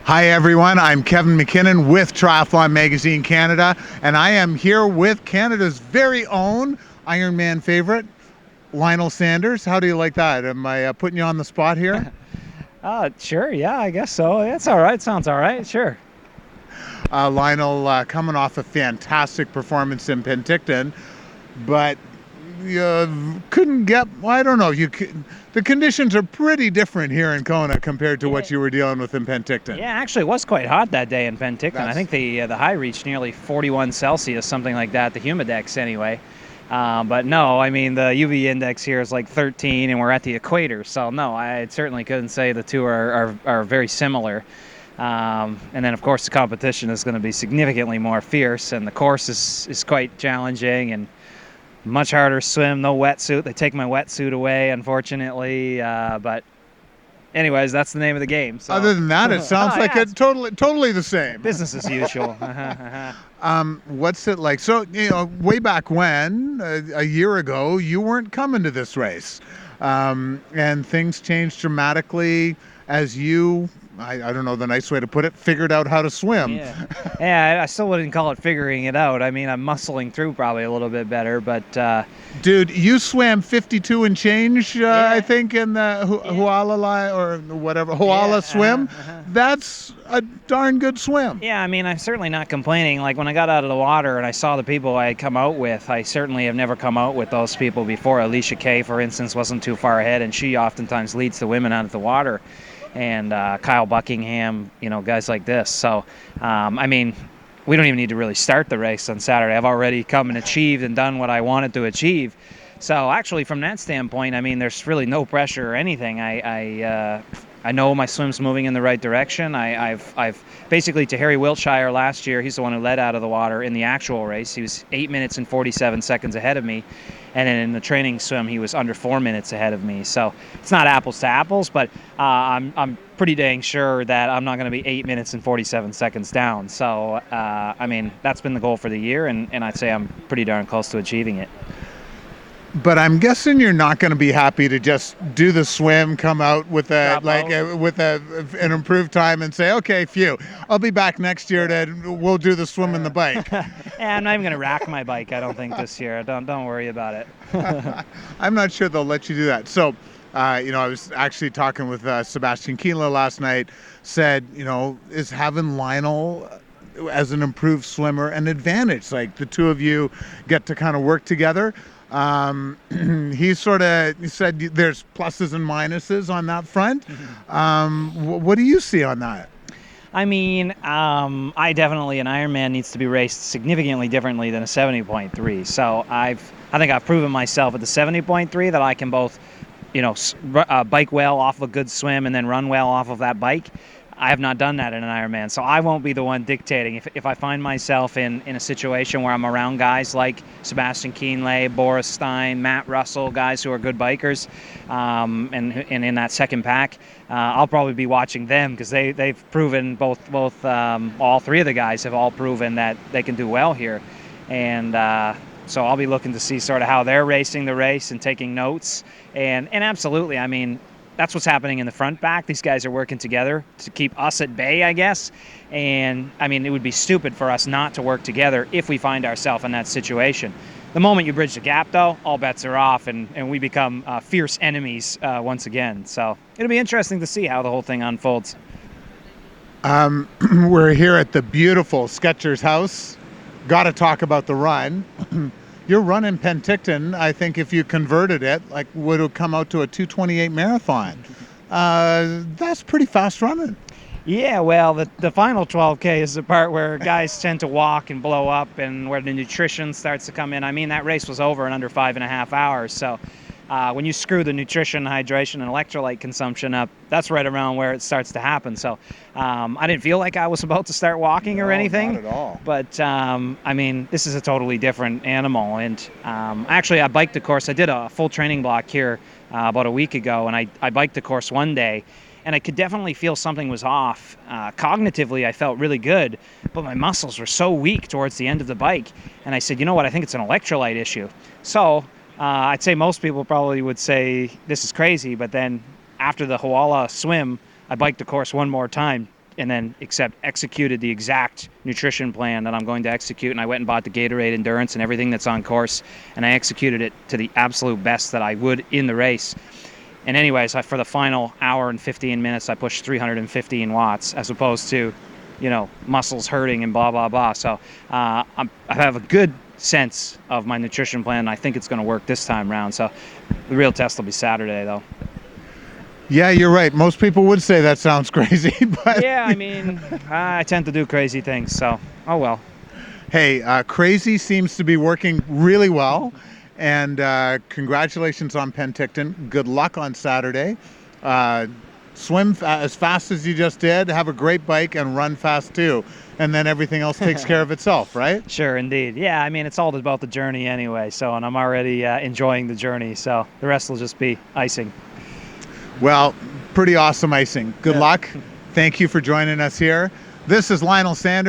Hi everyone, I'm Kevin McKinnon with Triathlon Magazine Canada, and I am here with Canada's very own Ironman favorite, Lionel Sanders. How do you like that? Am I putting you on the spot here? Sure. Yeah, I guess so. It's all right. Sounds all right. Sure. Lionel coming off a fantastic performance in Penticton, but you couldn't get, well, I don't know, the conditions are pretty different here in Kona compared to Yeah, what you were dealing with in Penticton. yeah. Actually, it was quite hot that day in Penticton. I That's think the high reached nearly 41 Celsius, something like that. The humidex, anyway. But no, I mean the UV index here is like 13, and we're at the equator. So no, I certainly couldn't say the two are very similar. And then of course the competition is going to be significantly more fierce, and the course is quite challenging and much harder to swim. No wetsuit. They take my wetsuit away, unfortunately. But anyways, that's the name of the game. So Other than that, it sounds Oh, like yeah, it's totally the same. business as usual. What's it like? So, way back when, a year ago, you weren't coming to this race. And things changed dramatically as you, I don't know the nice way to put it, figured out how to swim. Yeah, I still wouldn't call it figuring it out. I mean, I'm muscling through probably a little bit better, but Dude, you swam 52 and change, I Yeah. think, in the Huala or whatever, Huala swim. That's a darn good swim. yeah, I mean, I'm certainly not complaining. Like when I got out of the water and I saw the people I had come out with, I certainly have never come out with those people before. Alicia Kay, for instance, wasn't too far ahead, and she oftentimes leads the women out of the water. And Kyle Buckingham, guys like this. So, I mean, we don't even need to really start the race on Saturday. I've already come and achieved and done what I wanted to achieve. So actually, from that standpoint, I mean, there's really no pressure or anything. I know my swim's moving in the right direction. I've basically, to Harry Wiltshire last year, he's the one who led out of the water in the actual race. He was 8 minutes and 47 seconds ahead of me. And then in the training swim, he was under 4 minutes ahead of me. So it's not apples to apples, but I'm pretty dang sure that I'm not going to be 8 minutes and 47 seconds down. So, I mean, that's been the goal for the year, and I'd say I'm pretty darn close to achieving it. But I'm guessing you're not going to be happy to just do the swim, come out with an improved time, and say, okay, phew, I'll be back next year we'll do the swim and the bike. Yeah, I'm not even going to rack my bike, I don't think, this year. Don't worry about it. I'm not sure they'll let you do that. So, I was actually talking with Sebastian Kienle last night. Said, is having Lionel as an improved swimmer an advantage? Like the two of you get to kind of work together. He said there's pluses and minuses on that front. What do you see on that? I mean, I definitely, an Ironman needs to be raced significantly differently than a 70.3. So I think I've proven myself at the 70.3 that I can both, bike well off of a good swim and then run well off of that bike. I have not done that in an Ironman, so I won't be the one dictating. If I find myself in a situation where I'm around guys like Sebastian Kienle, Boris Stein, Matt Russell, guys who are good bikers, and in that second pack, I'll probably be watching them because they've proven all three of the guys have all proven that they can do well here, and so I'll be looking to see sort of how they're racing the race and taking notes, and absolutely, I mean, that's what's happening in the front pack. These guys are working together to keep us at bay, I guess. And, I mean, it would be stupid for us not to work together if we find ourselves in that situation. The moment you bridge the gap, though, all bets are off, and we become fierce enemies once again. So it'll be interesting to see how the whole thing unfolds. We're here at the beautiful Skechers house. Got to talk about the run. Your run in Penticton, I think if you converted it, would have come out to a 2:28 marathon. That's pretty fast running. Yeah, well, the final 12K is the part where guys tend to walk and blow up and where the nutrition starts to come in. I mean, that race was over in under 5.5 hours. So when you screw the nutrition, hydration, and electrolyte consumption up, that's right around where it starts to happen. So I didn't feel like I was about to start walking or anything. Not at all. But, I mean, this is a totally different animal. And actually, I biked the course. I did a full training block here about a week ago, and I biked the course one day. And I could definitely feel something was off. Cognitively, I felt really good, but my muscles were so weak towards the end of the bike. And I said, you know what, I think it's an electrolyte issue. So I'd say most people probably would say this is crazy, but then after the Huala swim, I biked the course one more time executed the exact nutrition plan that I'm going to execute. And I went and bought the Gatorade Endurance and everything that's on course, and I executed it to the absolute best that I would in the race. And anyways, for the final hour and 15 minutes, I pushed 315 watts as opposed to, muscles hurting and blah, blah, blah. So I have a good sense of my nutrition plan. And I think it's going to work this time around. So the real test will be Saturday, though. Yeah, you're right. Most people would say that sounds crazy, but Yeah, I mean, I tend to do crazy things. So, oh well. Hey, crazy seems to be working really well. And congratulations on Penticton. Good luck on Saturday. Swim as fast as you just did. Have a great bike and run fast too. And then everything else takes care of itself, right? Sure, indeed. Yeah, I mean, it's all about the journey anyway. So, and I'm already enjoying the journey. So the rest will just be icing. Well, pretty awesome icing. Good luck. Thank you for joining us here. This is Lionel Sanders.